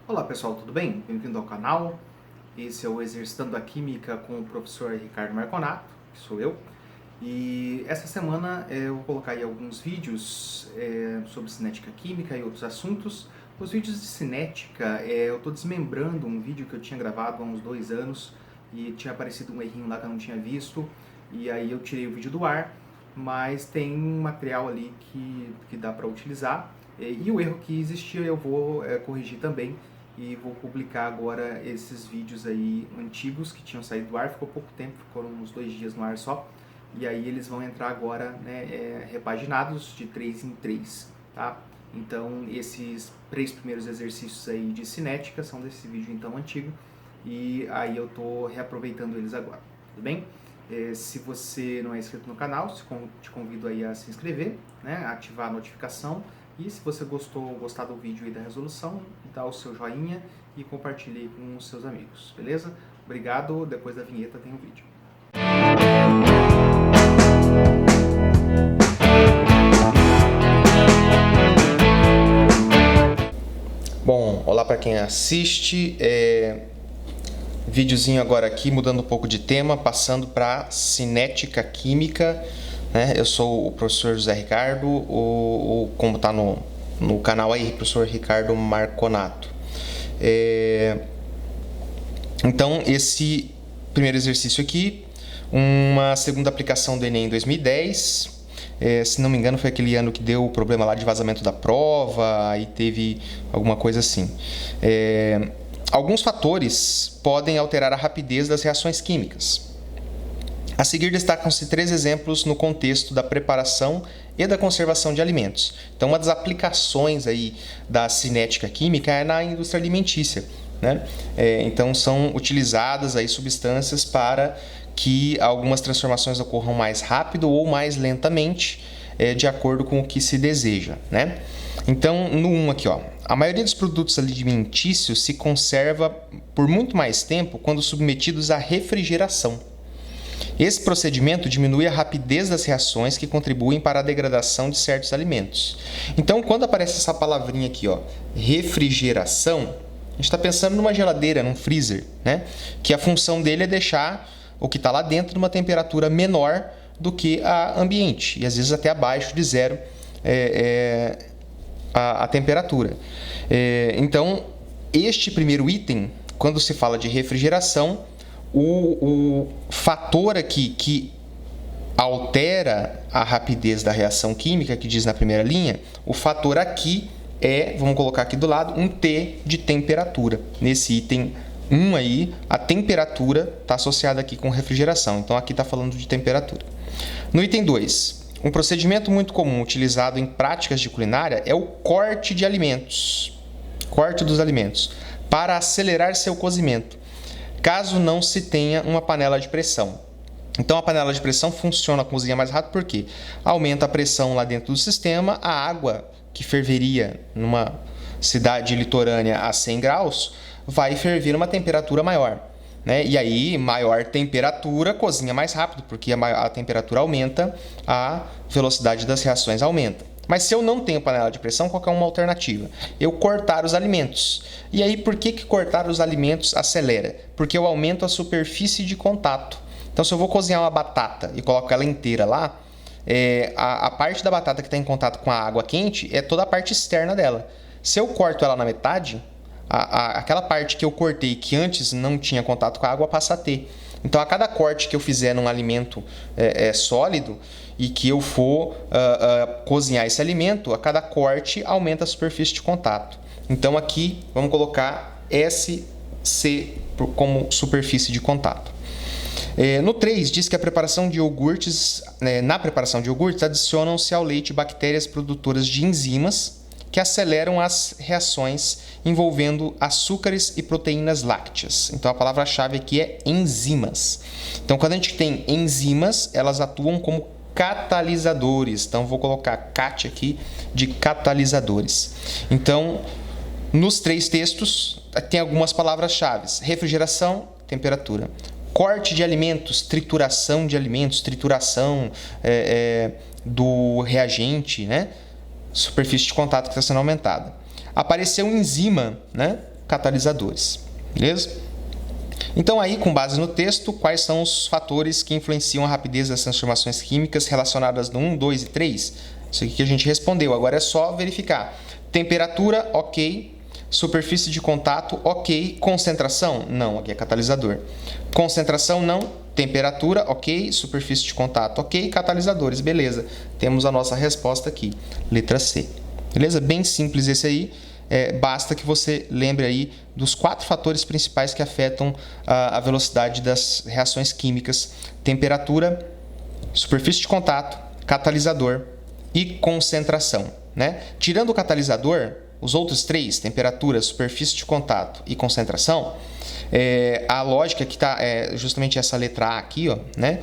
Olá pessoal, tudo bem? Bem-vindo ao canal. Esse é o Exercitando a Química com o professor Ricardo Marconato, que sou eu. E essa semana eu vou colocar aí alguns vídeos sobre cinética química e outros assuntos. Os vídeos de cinética, eu estou desmembrando um vídeo que eu tinha gravado há uns 2 anos e tinha aparecido um errinho lá que eu não tinha visto. E aí eu tirei o vídeo do ar, mas tem um material ali que dá para utilizar. E o erro que existia eu vou corrigir também. E vou publicar agora esses vídeos aí antigos que tinham saído do ar, ficou pouco tempo, foram uns 2 dias no ar só. E aí eles vão entrar agora, né, repaginados de 3 em 3, tá? Então esses 3 primeiros exercícios aí de cinética são desse vídeo então antigo. E aí eu tô reaproveitando eles agora, tudo bem? Se você não é inscrito no canal, te convido aí a se inscrever, né, ativar a notificação. E se você gostar do vídeo e da resolução, dá o seu joinha e compartilhe com os seus amigos, beleza? Obrigado, depois da vinheta tem o vídeo. Bom, olá para quem assiste, videozinho agora aqui, mudando um pouco de tema, passando para cinética química, né? Eu sou o professor José Ricardo, como está no canal aí, professor Ricardo Marconato. Então, esse primeiro exercício aqui, uma segunda aplicação do Enem em 2010, se não me engano foi aquele ano que deu o problema lá de vazamento da prova, aí teve alguma coisa assim. Alguns fatores podem alterar a rapidez das reações químicas. A seguir destacam-se 3 exemplos no contexto da preparação e da conservação de alimentos. Então, uma das aplicações aí da cinética química é na indústria alimentícia, né? Então, são utilizadas aí substâncias para que algumas transformações ocorram mais rápido ou mais lentamente, de acordo com o que se deseja, né? Então, no 1 aqui, ó, a maioria dos produtos alimentícios se conserva por muito mais tempo quando submetidos à refrigeração. Esse procedimento diminui a rapidez das reações que contribuem para a degradação de certos alimentos. Então, quando aparece essa palavrinha aqui, ó, refrigeração, a gente está pensando numa geladeira, num freezer, né? Que a função dele é deixar o que está lá dentro numa temperatura menor do que a ambiente, e às vezes até abaixo de zero a temperatura. Então, este primeiro item, quando se fala de refrigeração, o fator aqui que altera a rapidez da reação química, que diz na primeira linha, o fator aqui vamos colocar aqui do lado, um T de temperatura. Nesse item 1 aí, a temperatura está associada aqui com refrigeração, então aqui está falando de temperatura. No item 2, um procedimento muito comum utilizado em práticas de culinária é o corte de alimentos, corte dos alimentos, para acelerar seu cozimento, caso não se tenha uma panela de pressão. Então, a panela de pressão funciona, cozinha mais rápido porque aumenta a pressão lá dentro do sistema, a água que ferveria numa cidade litorânea a 100 graus vai ferver uma temperatura maior, né? E aí, maior temperatura, cozinha mais rápido, porque a temperatura aumenta, a velocidade das reações aumenta. Mas se eu não tenho panela de pressão, qual é uma alternativa? Eu cortar os alimentos. E aí, por que cortar os alimentos acelera? Porque eu aumento a superfície de contato. Então, se eu vou cozinhar uma batata e coloco ela inteira lá, a parte da batata que está em contato com a água quente é toda a parte externa dela. Se eu corto ela na metade, aquela parte que eu cortei que antes não tinha contato com a água passa a ter. Então, a cada corte que eu fizer num alimento sólido e que eu for cozinhar esse alimento, a cada corte aumenta a superfície de contato. Então, aqui vamos colocar SC como superfície de contato. No 3, diz que na preparação de iogurtes adicionam-se ao leite bactérias produtoras de enzimas que aceleram as reações envolvendo açúcares e proteínas lácteas. Então, a palavra-chave aqui é enzimas. Então, quando a gente tem enzimas, elas atuam como catalisadores. Então, vou colocar CAT aqui de catalisadores. Então, nos 3 textos, tem algumas palavras-chave: refrigeração, temperatura. Corte de alimentos, trituração de alimentos, trituração do reagente, né? Superfície de contato que está sendo aumentada. Apareceu enzima, né? catalisadores. Beleza? Então aí, com base no texto, quais são os fatores que influenciam a rapidez das transformações químicas relacionadas no 1, 2 e 3? Isso aqui que a gente respondeu. Agora é só verificar. Temperatura, ok. Superfície de contato, ok. Concentração? Não, aqui é catalisador. Concentração, não. Temperatura, ok. Superfície de contato, ok. Catalisadores, beleza. Temos a nossa resposta aqui, letra C. Beleza? Bem simples esse aí. Basta que você lembre aí dos 4 fatores principais que afetam a velocidade das reações químicas: temperatura, superfície de contato, catalisador e concentração, né? Tirando o catalisador, os outros 3, temperatura, superfície de contato e concentração, a lógica que está justamente essa letra A aqui, ó, né?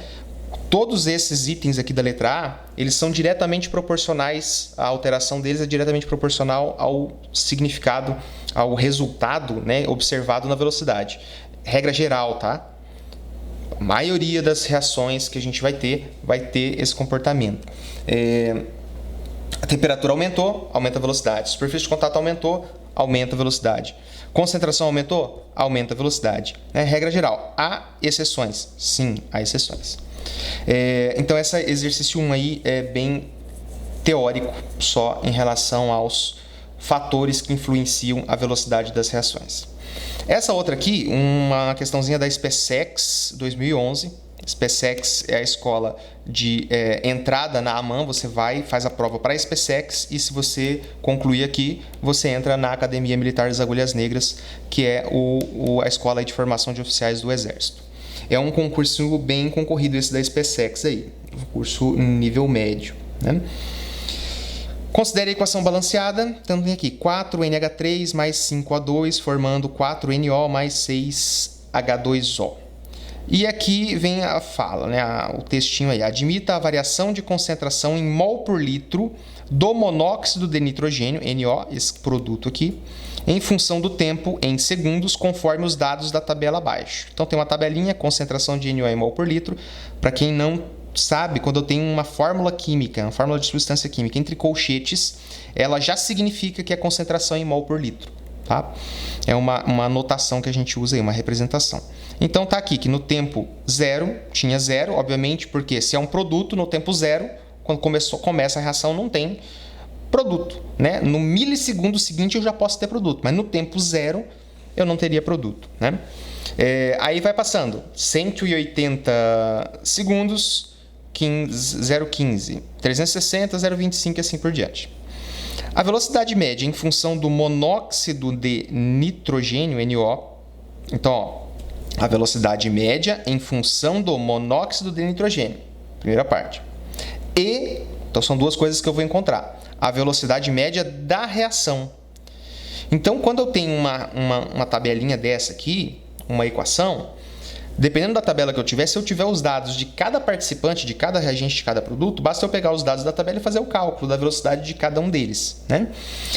Todos esses itens aqui da letra A, eles são diretamente proporcionais, a alteração deles é diretamente proporcional ao significado, ao resultado, né, observado na velocidade. Regra geral, tá? A maioria das reações que a gente vai ter esse comportamento. A temperatura aumentou, aumenta a velocidade. A superfície de contato aumentou, aumenta a velocidade. Concentração aumentou, aumenta a velocidade. Regra geral. Há exceções? Sim, há exceções. Então, esse exercício 1 aí é bem teórico, só em relação aos fatores que influenciam a velocidade das reações. Essa outra aqui, uma questãozinha da SpaceX 2011. SpaceX é a escola de entrada na AMAN. Você vai, faz a prova para a SpaceX e, se você concluir aqui, você entra na Academia Militar das Agulhas Negras, que é a escola de formação de oficiais do Exército. É um concurso bem concorrido esse da SpaceX aí, um curso nível médio, né? Considere a equação balanceada. Então tem aqui 4NH3 mais 5O2 formando 4NO mais 6H2O. E aqui vem a fala, né? O textinho aí. Admita a variação de concentração em mol por litro do monóxido de nitrogênio, NO, esse produto aqui, em função do tempo em segundos, conforme os dados da tabela abaixo. Então tem uma tabelinha, concentração de NO em mol por litro. Para quem não sabe, quando eu tenho uma fórmula química, uma fórmula de substância química entre colchetes, ela já significa que é concentração em mol por litro. Tá? É uma notação que a gente usa aí, uma representação. Então tá aqui que no tempo zero, tinha zero, obviamente, porque se é um produto, no tempo zero, quando começa a reação, não tem produto, né? No milissegundo seguinte eu já posso ter produto, mas no tempo zero eu não teria produto, né? Aí vai passando 180 segundos, 0,15, 360, 0,25 e assim por diante. A velocidade média em função do monóxido de nitrogênio, NO. Então, ó, a velocidade média em função do monóxido de nitrogênio, primeira parte. Então são duas coisas que eu vou encontrar. A velocidade média da reação. Então, quando eu tenho uma tabelinha dessa aqui, uma equação, dependendo da tabela que eu tiver, se eu tiver os dados de cada participante, de cada reagente, de cada produto, basta eu pegar os dados da tabela e fazer o cálculo da velocidade de cada um deles, né?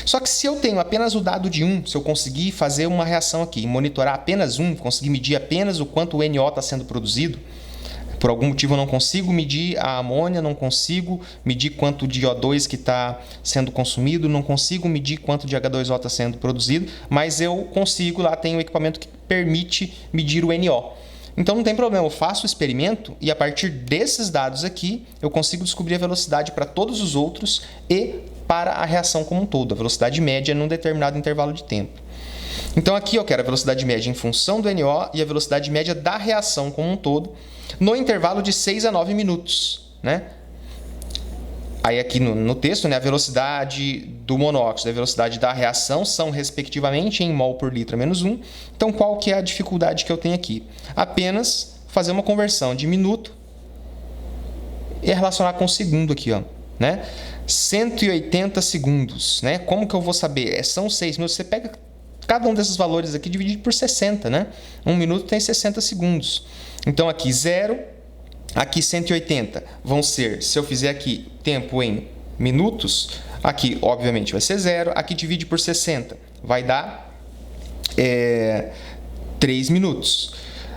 Só que se eu tenho apenas o dado de um, se eu conseguir fazer uma reação aqui, monitorar apenas um, conseguir medir apenas o quanto o NO está sendo produzido, por algum motivo eu não consigo medir a amônia, não consigo medir quanto de O2 que está sendo consumido, não consigo medir quanto de H2O está sendo produzido, mas eu consigo, lá tem um equipamento que permite medir o NO. Então não tem problema, eu faço o experimento e a partir desses dados aqui eu consigo descobrir a velocidade para todos os outros e para a reação como um todo, a velocidade média num determinado intervalo de tempo. Então aqui eu quero a velocidade média em função do NO e a velocidade média da reação como um todo no intervalo de 6 a 9 minutos, né? Aí aqui no texto, né, a velocidade do monóxido e a velocidade da reação são respectivamente em mol por litro a menos 1. Então qual que é a dificuldade que eu tenho aqui? Apenas fazer uma conversão de minuto e relacionar com segundo aqui, ó, né? 180 segundos, né? Como que eu vou saber? São 6 minutos. Você pega cada um desses valores aqui dividido por 60, né? 1 minuto tem 60 segundos. Então aqui 0, aqui 180 vão ser, se eu fizer aqui tempo em minutos, aqui obviamente vai ser 0, aqui divide por 60, vai dar 3 minutos.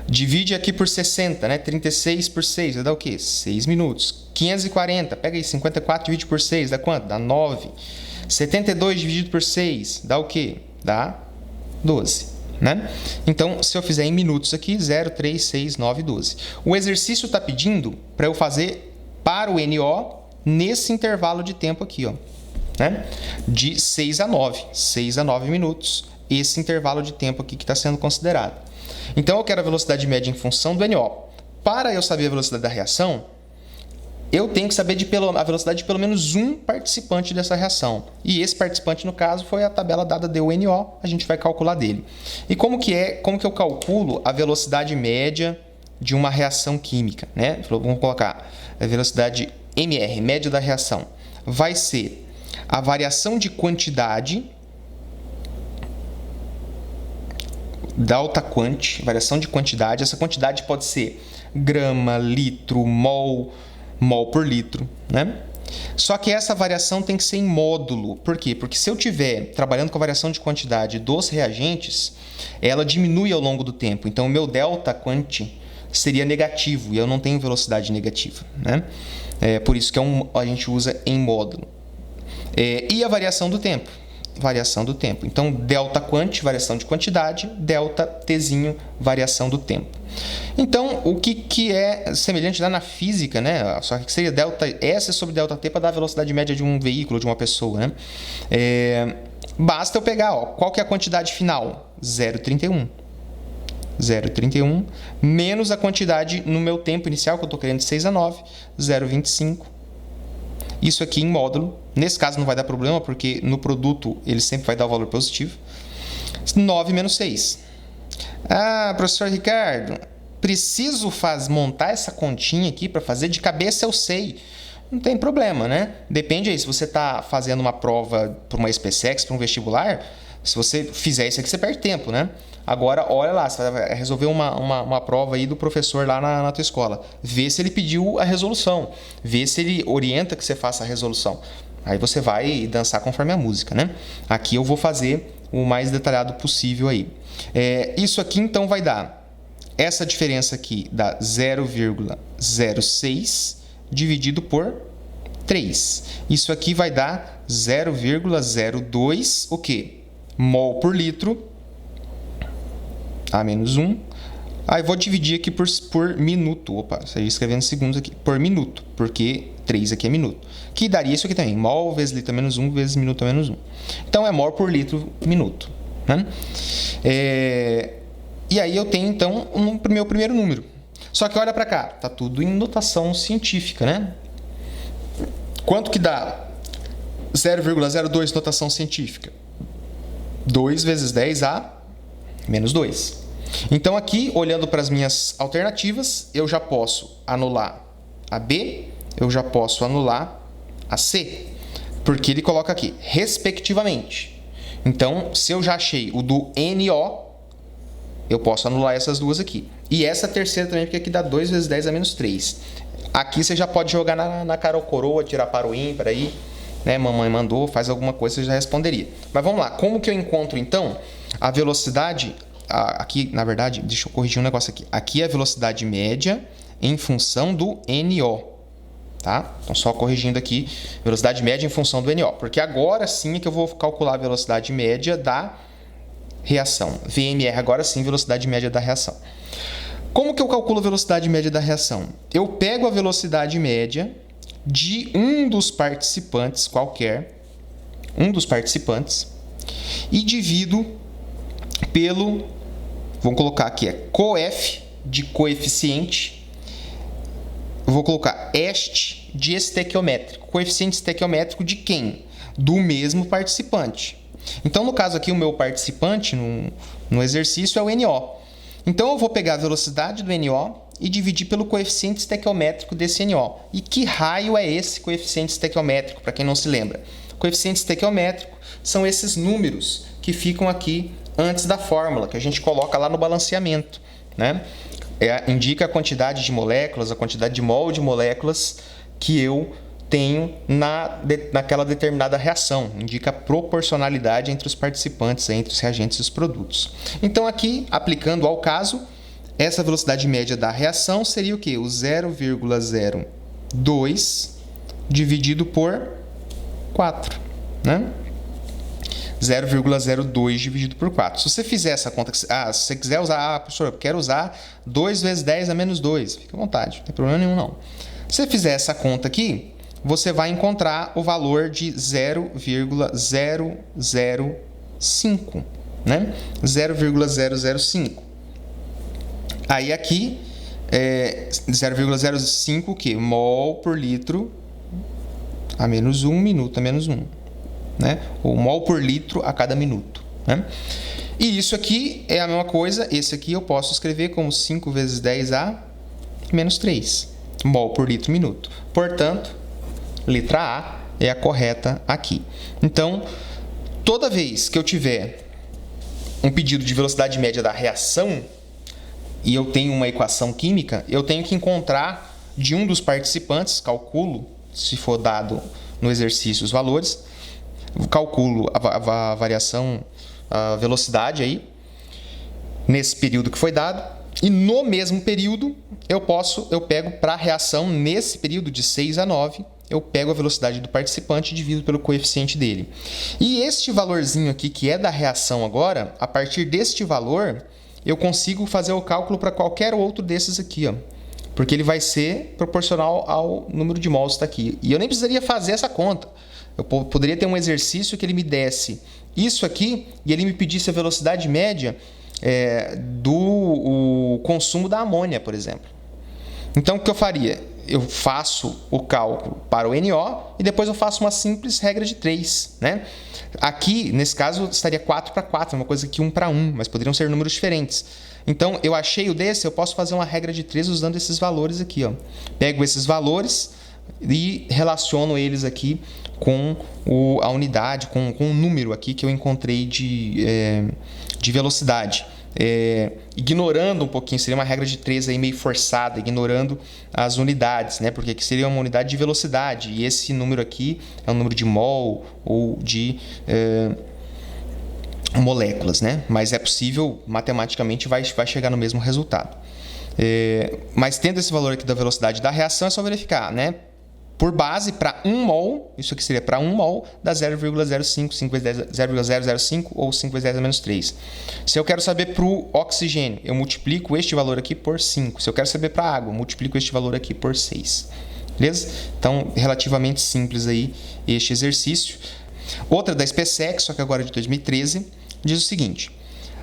Divide aqui por 60, né? 36 por 6, vai dar o quê? 6 minutos. 540, pega aí, 54 divide por 6, dá quanto? Dá 9. 72 dividido por 6, dá o quê? Dá 12. Né? Então, se eu fizer em minutos aqui, 0, 3, 6, 9, 12. O exercício está pedindo para eu fazer para o NO nesse intervalo de tempo aqui, ó, né? De 6 a 9. 6 a 9 minutos. Esse intervalo de tempo aqui que está sendo considerado. Então, eu quero a velocidade média em função do NO. Para eu saber a velocidade da reação, eu tenho que saber a velocidade de pelo menos um participante dessa reação. E esse participante, no caso, foi a tabela dada do NO, a gente vai calcular dele. E como que eu calculo a velocidade média de uma reação química, né? Vamos colocar a velocidade MR, média da reação. Vai ser a variação de quantidade, delta quant, variação de quantidade. Essa quantidade pode ser grama, litro, mol por litro, né? Só que essa variação tem que ser em módulo. Por quê? Porque se eu estiver trabalhando com a variação de quantidade dos reagentes, ela diminui ao longo do tempo. Então, o meu delta quant seria negativo e eu não tenho velocidade negativa, né? Por isso que a gente usa em módulo. E a variação do tempo? Variação do tempo. Então, delta quant, variação de quantidade, delta tzinho, variação do tempo. Então, o que é semelhante lá na física, né? Só que seria delta S sobre delta T para dar a velocidade média de um veículo, de uma pessoa, né? Basta eu pegar, ó, qual que é a quantidade final? 0,31. 0,31 menos a quantidade no meu tempo inicial, que eu estou querendo de 6 a 9, 0,25. Isso aqui em módulo. Nesse caso não vai dar problema, porque no produto ele sempre vai dar o valor positivo. 9 menos 6. Ah, professor Ricardo, preciso montar essa continha aqui para fazer de cabeça, eu sei. Não tem problema, né? Depende aí, se você está fazendo uma prova para uma SpaceX, para um vestibular, se você fizer isso aqui, você perde tempo, né? Agora, olha lá, você vai resolver uma prova aí do professor lá na tua escola. Vê se ele pediu a resolução. Vê se ele orienta que você faça a resolução. Aí você vai dançar conforme a música, né? Aqui eu vou fazer o mais detalhado possível aí. Isso aqui, então, vai dar... Essa diferença aqui dá 0,06 dividido por 3. Isso aqui vai dar 0,02, o quê? Mol por litro. A menos 1. Aí vou dividir aqui por minuto. Opa, saí escrevendo segundos aqui. Por minuto, porque 3 aqui é minuto. Que daria isso aqui também. Mol vezes litro menos 1 vezes minuto menos 1. Então, é mol por litro minuto. Né? E aí eu tenho, então, o meu primeiro número. Só que olha para cá. Tá tudo em notação científica, né? Quanto que dá 0,02 notação científica? 2 vezes 10 a menos 2. Então, aqui, olhando para as minhas alternativas, eu já posso anular a B, eu já posso anular a C, porque ele coloca aqui, respectivamente. Então, se eu já achei o do NO, eu posso anular essas duas aqui. E essa terceira também, porque aqui dá 2 vezes 10 a menos 3. Aqui você já pode jogar na cara ou coroa, tirar para o ímpar aí, né? Mamãe mandou, faz alguma coisa, você já responderia. Mas vamos lá, como que eu encontro, então, a velocidade... Aqui, na verdade, deixa eu corrigir um negócio aqui. Aqui é a velocidade média em função do NO. Tá? Então, só corrigindo aqui, velocidade média em função do NO. Porque agora sim é que eu vou calcular a velocidade média da reação. VMR, agora sim, velocidade média da reação. Como que eu calculo a velocidade média da reação? Eu pego a velocidade média de um dos participantes qualquer, e divido pelo, vamos colocar aqui, coef de coeficiente, vou colocar est de estequiométrico. Coeficiente estequiométrico de quem? Do mesmo participante. Então, no caso aqui, o meu participante no exercício é o NO. Então, eu vou pegar a velocidade do NO e dividir pelo coeficiente estequiométrico desse NO. E que raio é esse coeficiente estequiométrico, para quem não se lembra? O coeficiente estequiométrico são esses números que ficam aqui antes da fórmula, que a gente coloca lá no balanceamento, né? Indica a quantidade de moléculas, a quantidade de mol de moléculas que eu tenho naquela determinada reação. Indica a proporcionalidade entre os participantes, entre os reagentes e os produtos. Então, aqui, aplicando ao caso, essa velocidade média da reação seria o quê? O 0,02 dividido por 4, né? 0,02 dividido por 4. Se você fizer essa conta, se você quiser usar, professor, eu quero usar 2 vezes 10 a menos 2, fica à vontade, não tem problema nenhum não. Se você fizer essa conta aqui, você vai encontrar o valor de 0,005, né? 0,005. Aí aqui, 0,05 o quê? Mol por litro a menos 1, minuto a menos 1. Né? Ou mol por litro a cada minuto. Né? E isso aqui é a mesma coisa. Esse aqui eu posso escrever como 5 vezes 10 a menos 3. Mol por litro minuto. Portanto, letra A é a correta aqui. Então, toda vez que eu tiver um pedido de velocidade média da reação e eu tenho uma equação química, eu tenho que encontrar de um dos participantes, calculo, se for dado no exercício os valores, calculo a variação, a velocidade aí, nesse período que foi dado, e no mesmo período eu pego para a reação, nesse período de 6 a 9, eu pego a velocidade do participante e divido pelo coeficiente dele. E este valorzinho aqui, que é da reação agora, a partir deste valor, eu consigo fazer o cálculo para qualquer outro desses aqui, ó. Porque ele vai ser proporcional ao número de mols que está aqui. E eu nem precisaria fazer essa conta. Eu poderia ter um exercício que ele me desse isso aqui e ele me pedisse a velocidade média do consumo da amônia, por exemplo. Então, o que eu faria? Eu faço o cálculo para o NO e depois eu faço uma simples regra de 3. Né? Aqui, nesse caso, estaria 4 para 4, uma coisa que 1 para 1, mas poderiam ser números diferentes. Então, eu achei o desse, eu posso fazer uma regra de 3 usando esses valores aqui. Ó. Pego esses valores e relaciono eles aqui com a unidade, com o número aqui que eu encontrei de velocidade. Ignorando um pouquinho, seria uma regra de 3 aí meio forçada, ignorando as unidades, né? Porque aqui seria uma unidade de velocidade e esse número aqui é um número de mol ou de moléculas, né? Mas é possível, matematicamente vai chegar no mesmo resultado. Mas tendo esse valor aqui da velocidade da reação, é só verificar, né? Por base, para 1 mol, isso aqui seria para 1 mol, dá 0,05, 5 vezes 10, 0,005 ou 5 vezes 10 a menos 3. Se eu quero saber para o oxigênio, eu multiplico este valor aqui por 5. Se eu quero saber para a água, eu multiplico este valor aqui por 6. Beleza? Então, relativamente simples aí este exercício. Outra da SPSEC, só que agora de 2013, diz o seguinte: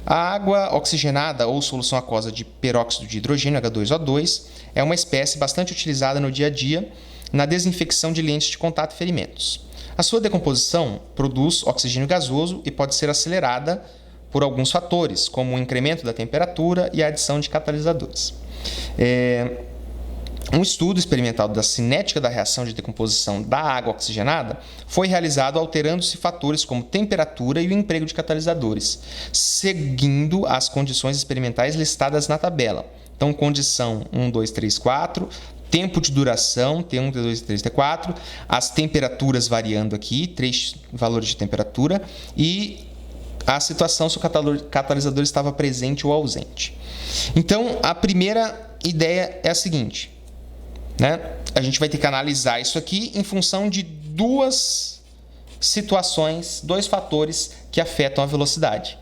a água oxigenada ou solução aquosa de peróxido de hidrogênio, H2O2, é uma espécie bastante utilizada no dia a dia na desinfecção de lentes de contato e ferimentos. A sua decomposição produz oxigênio gasoso e pode ser acelerada por alguns fatores, como o incremento da temperatura e a adição de catalisadores. Um estudo experimental da cinética da reação de decomposição da água oxigenada foi realizado alterando-se fatores como temperatura e o emprego de catalisadores, seguindo as condições experimentais listadas na tabela. Então, condição 1, 2, 3, 4, tempo de duração, T1, T2, T3, T4, as temperaturas variando aqui, 3 valores de temperatura, e a situação se o catalisador estava presente ou ausente. Então, a primeira ideia é a seguinte, né? A gente vai ter que analisar isso aqui em função de duas situações, dois fatores que afetam a velocidade.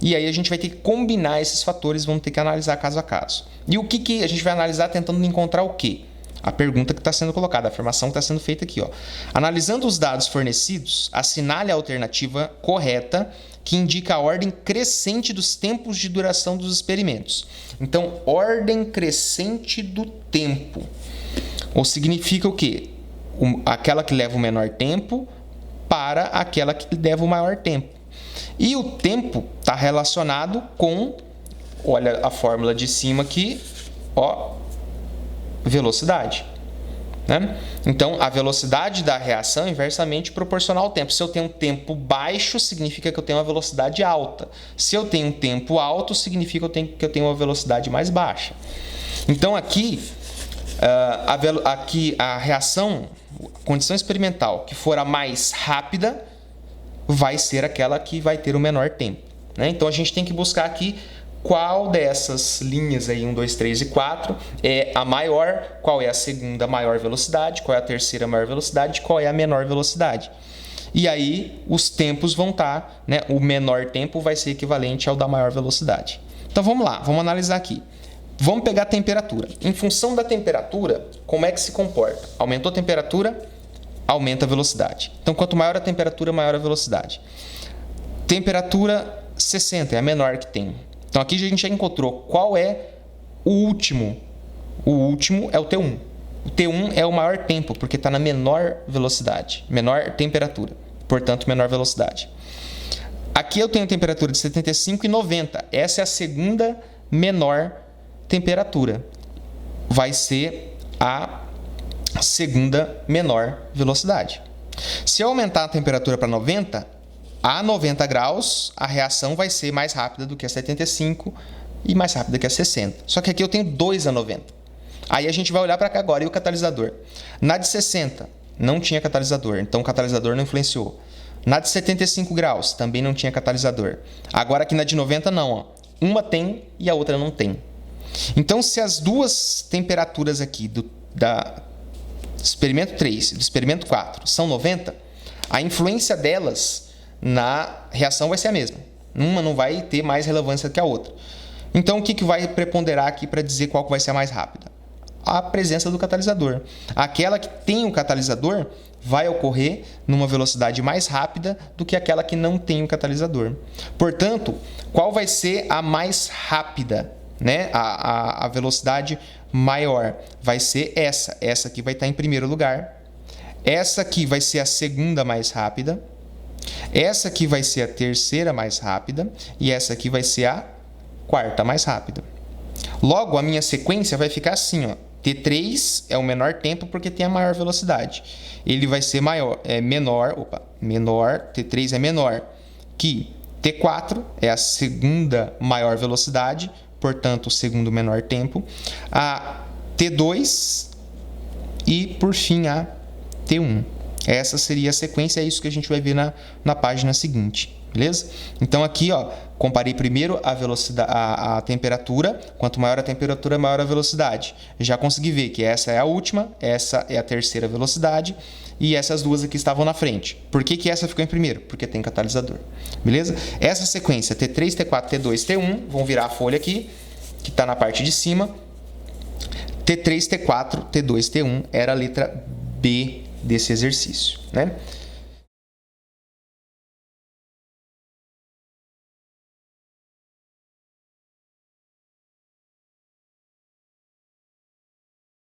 E aí a gente vai ter que combinar esses fatores, vamos ter que analisar caso a caso. E o que a gente vai analisar tentando encontrar o quê? A pergunta que está sendo colocada, a afirmação que está sendo feita aqui. Ó. Analisando os dados fornecidos, assinale a alternativa correta que indica a ordem crescente dos tempos de duração dos experimentos. Então, ordem crescente do tempo. Ou significa o quê? Aquela que leva o menor tempo para aquela que leva o maior tempo. E o tempo está relacionado com, olha a fórmula de cima aqui, ó, velocidade. Né? Então, a velocidade da reação é inversamente proporcional ao tempo. Se eu tenho um tempo baixo, significa que eu tenho uma velocidade alta. Se eu tenho um tempo alto, significa que eu tenho uma velocidade mais baixa. Então, aqui a reação, a condição experimental que for a mais rápida, vai ser aquela que vai ter o menor tempo. Né? Então, a gente tem que buscar aqui qual dessas linhas aí, 1, 2, 3 e 4, é a maior, qual é a segunda maior velocidade, qual é a terceira maior velocidade, qual é a menor velocidade. E aí os tempos vão estar, né? O menor tempo vai ser equivalente ao da maior velocidade. Então vamos lá, vamos analisar aqui. Vamos pegar a temperatura. Em função da temperatura, como é que se comporta? Aumentou a temperatura, aumenta a velocidade. Então quanto maior a temperatura, maior a velocidade. Temperatura 60 é a menor que tem. Então aqui a gente já encontrou qual é o último. O último é o T1. O T1 é o maior tempo, porque está na menor velocidade, menor temperatura, portanto, menor velocidade. Aqui eu tenho temperatura de 75 e 90. Essa é a segunda menor temperatura. Vai ser a segunda menor velocidade. Se eu aumentar a temperatura para 90, a 90 graus, a reação vai ser mais rápida do que a 75 e mais rápida que a 60. Só que aqui eu tenho 2 a 90. Aí a gente vai olhar para cá agora e o catalisador. Na de 60 não tinha catalisador, então o catalisador não influenciou. Na de 75 graus também não tinha catalisador. Agora aqui na de 90 não, ó. Uma tem e a outra não tem. Então se as duas temperaturas aqui do experimento 3 e do experimento 4 são 90, a influência delas na reação vai ser a mesma. Uma não vai ter mais relevância que a outra. Então o que vai preponderar aqui para dizer qual que vai ser a mais rápida? A presença do catalisador. Aquela que tem o catalisador vai ocorrer numa velocidade mais rápida do que aquela que não tem o catalisador. Portanto, qual vai ser a mais rápida, né? A velocidade maior vai ser essa. Essa aqui vai estar em primeiro lugar. Essa aqui vai ser a segunda mais rápida. Essa aqui vai ser a terceira mais rápida. E essa aqui vai ser a quarta mais rápida. Logo, a minha sequência vai ficar assim, ó. T3 é o menor tempo porque tem a maior velocidade. Ele vai ser menor, T3 é menor que T4, é a segunda maior velocidade, portanto, o segundo menor tempo. A T2 e, por fim, a T1. Essa seria a sequência, é isso que a gente vai ver na página seguinte. Beleza? Então aqui, ó, comparei primeiro a velocidade, a temperatura. Quanto maior a temperatura, maior a velocidade. Já consegui ver que essa é a última, essa é a terceira velocidade e essas duas aqui estavam na frente. Por que essa ficou em primeiro? Porque tem catalisador. Beleza? Essa sequência T3, T4, T2, T1, vão virar a folha aqui, que está na parte de cima. T3, T4, T2, T1 era a letra B desse exercício, né?